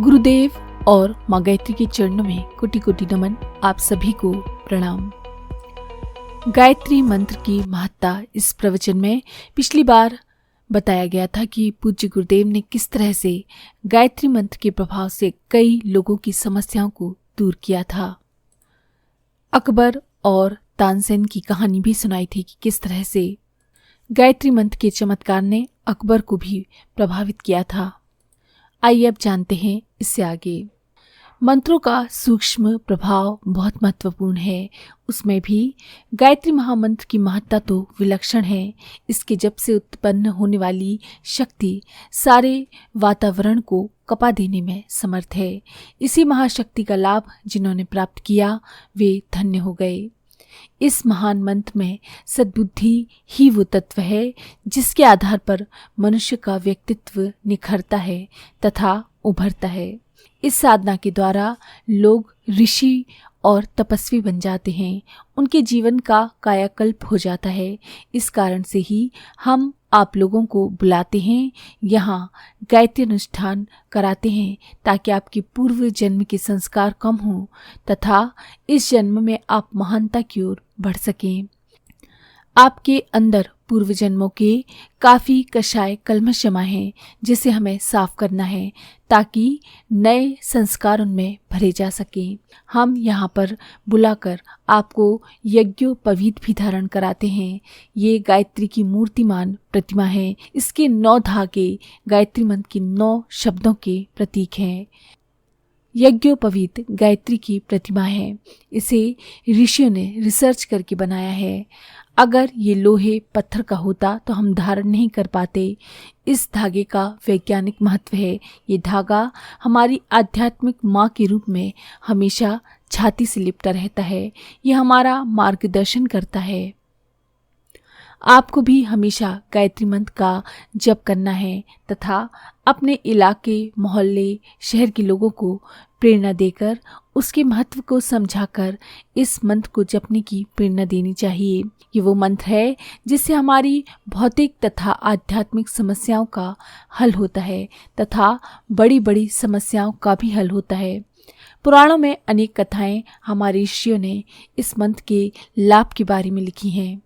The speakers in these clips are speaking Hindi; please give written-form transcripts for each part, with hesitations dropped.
गुरुदेव और माँ गायत्री के चरणों में कोटि कोटि नमन। आप सभी को प्रणाम। गायत्री मंत्र की महत्ता इस प्रवचन में पिछली बार बताया गया था कि पूज्य गुरुदेव ने किस तरह से गायत्री मंत्र के प्रभाव से कई लोगों की समस्याओं को दूर किया था। अकबर और तानसेन की कहानी भी सुनाई थी कि किस तरह से गायत्री मंत्र के चमत्कार ने अकबर को भी प्रभावित किया था। आइए अब जानते हैं इससे आगे। मंत्रों का सूक्ष्म प्रभाव बहुत महत्वपूर्ण है। उसमें भी गायत्री महामंत्र की महत्ता तो विलक्षण है। इसके जप से उत्पन्न होने वाली शक्ति सारे वातावरण को कपा देने में समर्थ है। इसी महाशक्ति का लाभ जिन्होंने प्राप्त किया वे धन्य हो गए। इस महान मंत्र में सद्बुद्धि ही वो तत्व है जिसके आधार पर मनुष्य का व्यक्तित्व निखरता है तथा उभरता है। इस साधना के द्वारा लोग ऋषि और तपस्वी बन जाते हैं। उनके जीवन का कायाकल्प हो जाता है। इस कारण से ही हम आप लोगों को बुलाते हैं, यहाँ गायत्री अनुष्ठान कराते हैं ताकि आपके पूर्व जन्म के संस्कार कम हों तथा इस जन्म में आप महानता की ओर बढ़ सकें। आपके अंदर पूर्व जन्मों के काफ़ी कषाय कल्मश जमा हैं जिसे हमें साफ करना है ताकि नए संस्कार उनमें भरे जा सकें। हम यहाँ पर बुलाकर आपको यज्ञोपवीत भी धारण कराते हैं। ये गायत्री की मूर्तिमान प्रतिमा है। इसके 9 धागे गायत्री मंत्र के 9 शब्दों के प्रतीक हैं। यज्ञोपवीत गायत्री की प्रतिमा है। इसे ऋषियों ने रिसर्च करके बनाया है। अगर ये लोहे पत्थर का होता तो हम धारण नहीं कर पाते। इस धागे का वैज्ञानिक महत्व है। ये धागा हमारी आध्यात्मिक माँ के रूप में हमेशा छाती से लिपटा रहता है। ये हमारा मार्गदर्शन करता है। आपको भी हमेशा गायत्री मंत्र का जप करना है तथा अपने इलाके, मोहल्ले, शहर के लोगों को प्रेरणा देकर उसके महत्व को समझाकर इस मंत्र को जपने की प्रेरणा देनी चाहिए। ये वो मंत्र है जिससे हमारी भौतिक तथा आध्यात्मिक समस्याओं का हल होता है तथा बड़ी बड़ी समस्याओं का भी हल होता है। पुराणों में अनेक कथाएं हमारे ऋषियों ने इस मंत्र के लाभ के बारे में लिखी हैं।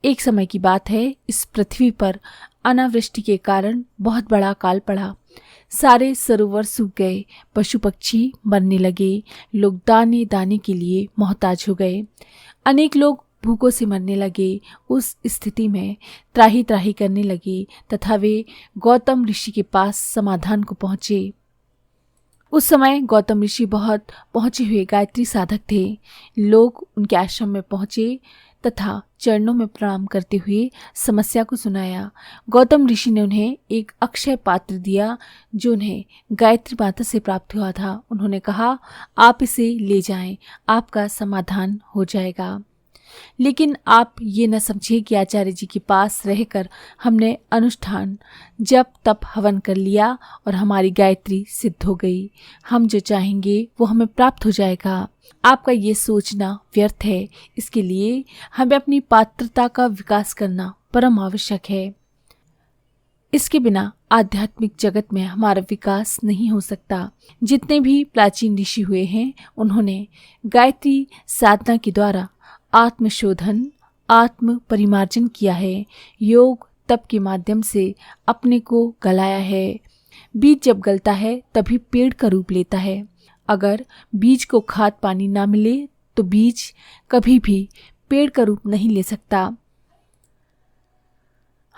एक समय की बात है, इस पृथ्वी पर अनावृष्टि के कारण बहुत बड़ा अकाल पड़ा। सारे सरोवर सूख गए, पशु पक्षी मरने लगे, लोग दाने दाने के लिए मोहताज हो गए। अनेक लोग भूखों से मरने लगे। उस स्थिति में त्राही त्राही करने लगे तथा वे गौतम ऋषि के पास समाधान को पहुँचे। उस समय गौतम ऋषि बहुत पहुँचे हुए गायत्री साधक थे। लोग उनके आश्रम में पहुँचे तथा चरणों में प्रणाम करते हुए समस्या को सुनाया। गौतम ऋषि ने उन्हें एक अक्षय पात्र दिया जो उन्हें गायत्री माता से प्राप्त हुआ था। उन्होंने कहा, आप इसे ले जाएं, आपका समाधान हो जाएगा। लेकिन आप ये न समझिए कि आचार्य जी के पास रहकर हमने अनुष्ठान जप तप हवन कर लिया और हमारी गायत्री सिद्ध हो गई। हम जो चाहेंगे वो हमें प्राप्त हो जाएगा। आपका ये सोचना व्यर्थ है। इसके लिए हमें अपनी पात्रता का विकास करना परम आवश्यक है। इसके बिना आध्यात्मिक जगत में हमारा विकास नहीं हो सकता। जितने भी प्राचीन ऋषि हुए हैं उन्होंने गायत्री साधना के द्वारा आत्मशोधन, आत्म परिमार्जन किया है। योग तप के माध्यम से अपने को गलाया है। बीज जब गलता है तभी पेड़ का रूप लेता है। अगर बीज को खाद पानी ना मिले तो बीज कभी भी पेड़ का रूप नहीं ले सकता।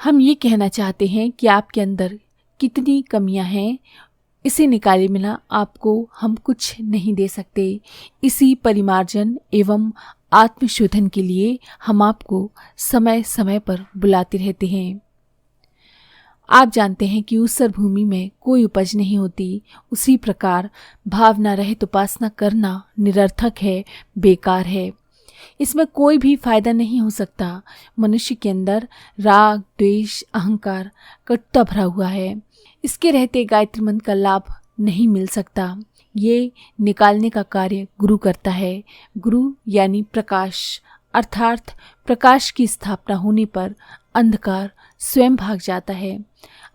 हम ये कहना चाहते हैं कि आपके अंदर कितनी कमियां हैं, इसे निकाले बिना आपको हम कुछ नहीं दे सकते। इसी परिमार्जन एवं आत्मशोधन के लिए हम आपको समय समय पर बुलाते रहते हैं। आप जानते हैं कि ऊसर भूमि में कोई उपज नहीं होती। उसी प्रकार भावना रहित उपासना करना निरर्थक है, बेकार है। इसमें कोई भी फायदा नहीं हो सकता। मनुष्य के अंदर राग, द्वेष, अहंकार, कटुता भरा हुआ है। इसके रहते गायत्री मंत्र का लाभ नहीं मिल सकता। ये निकालने का कार्य गुरु करता है। गुरु यानी प्रकाश, अर्थात प्रकाश की स्थापना होने पर अंधकार स्वयं भाग जाता है।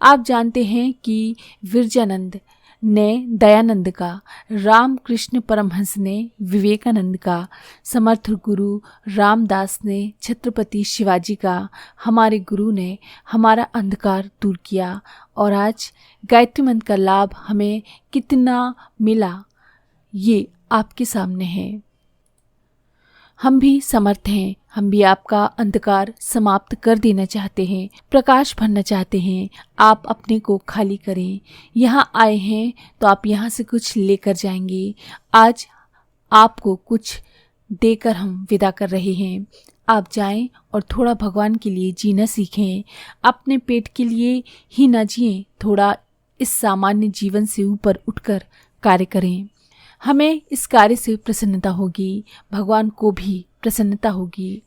आप जानते हैं कि विरजानंद ने दयानंद का, रामकृष्ण परमहंस ने विवेकानंद का, समर्थ गुरु रामदास ने छत्रपति शिवाजी का, हमारे गुरु ने हमारा अंधकार दूर किया। और आज गायत्री मंत्र का लाभ हमें कितना मिला ये आपके सामने है। हम भी समर्थ हैं, हम भी आपका अंधकार समाप्त कर देना चाहते हैं, प्रकाश भरना चाहते हैं। आप अपने को खाली करें। यहाँ आए हैं तो आप यहाँ से कुछ लेकर जाएंगे। आज आपको कुछ देकर हम विदा कर रहे हैं। आप जाएं और थोड़ा भगवान के लिए जीना सीखें। अपने पेट के लिए ही न जिएं, थोड़ा इस सामान्य जीवन से ऊपर उठकर कार्य करें। हमें इस कार्य से प्रसन्नता होगी, भगवान को भी प्रसन्नता होगी।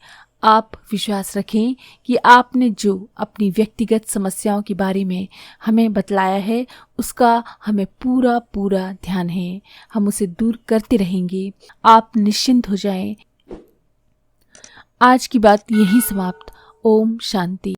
आप विश्वास रखें कि आपने जो अपनी व्यक्तिगत समस्याओं के बारे में हमें बतलाया है उसका हमें पूरा पूरा ध्यान है। हम उसे दूर करते रहेंगे। आप निश्चिंत हो जाएं। आज की बात यही समाप्त। ओम शांति।